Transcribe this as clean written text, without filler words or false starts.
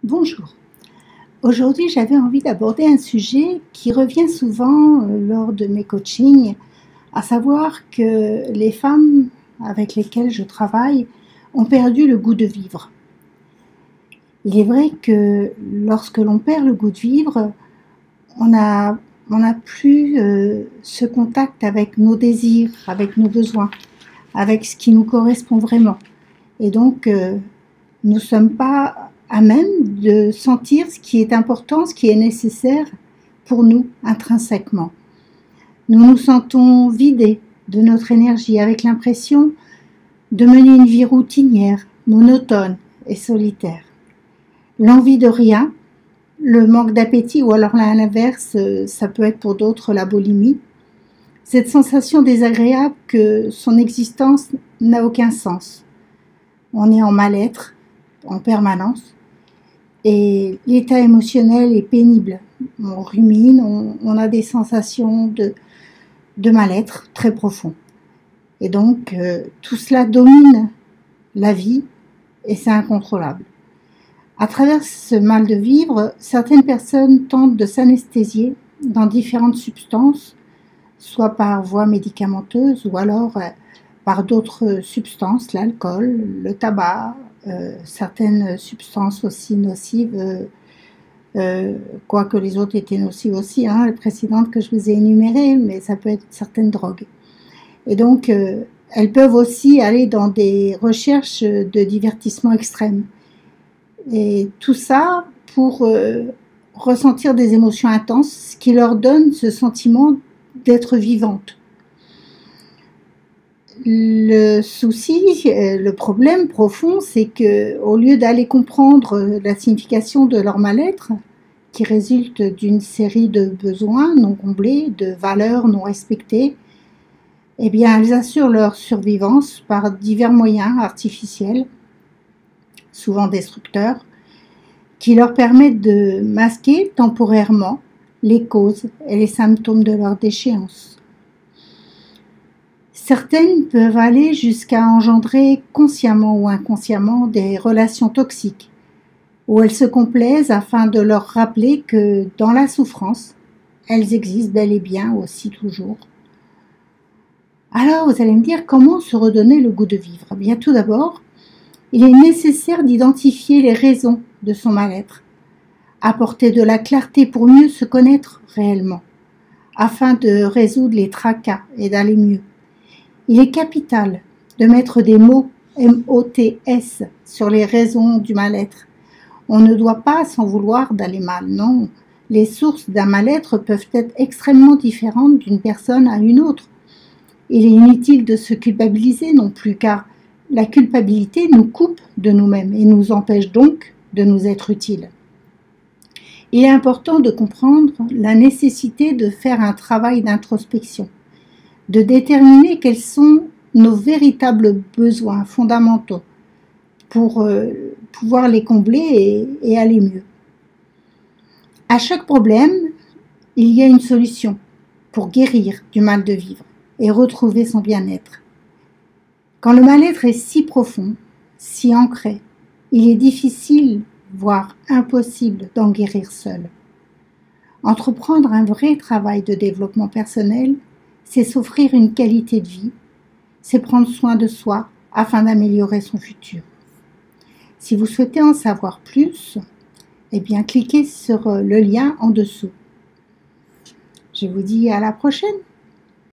Bonjour. Aujourd'hui, j'avais envie d'aborder un sujet qui revient souvent lors de mes coachings, à savoir que les femmes avec lesquelles je travaille ont perdu le goût de vivre. Il est vrai que lorsque l'on perd le goût de vivre, on n'a plus ce contact avec nos désirs, avec nos besoins, avec ce qui nous correspond vraiment. Et donc, nous ne sommes pas à même de sentir ce qui est important, ce qui est nécessaire pour nous intrinsèquement. Nous nous sentons vidés de notre énergie, avec l'impression de mener une vie routinière, monotone et solitaire. L'envie de rien, le manque d'appétit, ou alors à l'inverse, ça peut être pour d'autres la boulimie. Cette sensation désagréable que son existence n'a aucun sens. On est en mal-être en permanence et l'état émotionnel est pénible. On rumine, on a des sensations de mal-être très profond. Et donc, tout cela domine la vie et c'est incontrôlable. À travers ce mal de vivre, certaines personnes tentent de s'anesthésier dans différentes substances, soit par voie médicamenteuse ou alors par d'autres substances, l'alcool, le tabac, certaines substances aussi nocives, quoique les autres étaient nocives aussi, les précédentes que je vous ai énumérées, mais ça peut être certaines drogues. Et donc, elles peuvent aussi aller dans des recherches de divertissement extrême. Et tout ça pour ressentir des émotions intenses, ce qui leur donne ce sentiment d'être vivante. Le souci, le problème profond, c'est que au lieu d'aller comprendre la signification de leur mal-être, qui résulte d'une série de besoins non comblés, de valeurs non respectées, eh bien, elles assurent leur survivance par divers moyens artificiels, souvent destructeurs, qui leur permettent de masquer temporairement les causes et les symptômes de leur déchéance. Certaines peuvent aller jusqu'à engendrer consciemment ou inconsciemment des relations toxiques, où elles se complaisent afin de leur rappeler que dans la souffrance, elles existent bel et bien aussi toujours. Alors vous allez me dire, comment se redonner le goût de vivre ? Bien, tout d'abord, il est nécessaire d'identifier les raisons de son mal-être, apporter de la clarté pour mieux se connaître réellement, afin de résoudre les tracas et d'aller mieux. Il est capital de mettre des mots M-O-T-S sur les raisons du mal-être. On ne doit pas s'en vouloir d'aller mal, non. Les sources d'un mal-être peuvent être extrêmement différentes d'une personne à une autre. Il est inutile de se culpabiliser non plus, car la culpabilité nous coupe de nous-mêmes et nous empêche donc de nous être utiles. Il est important de comprendre la nécessité de faire un travail d'introspection, de déterminer quels sont nos véritables besoins fondamentaux pour pouvoir les combler et aller mieux. À chaque problème, il y a une solution pour guérir du mal de vivre et retrouver son bien-être. Quand le mal-être est si profond, si ancré, il est difficile, voire impossible d'en guérir seul. Entreprendre un vrai travail de développement personnel, c'est s'offrir une qualité de vie, c'est prendre soin de soi afin d'améliorer son futur. Si vous souhaitez en savoir plus, eh bien cliquez sur le lien en dessous. Je vous dis à la prochaine.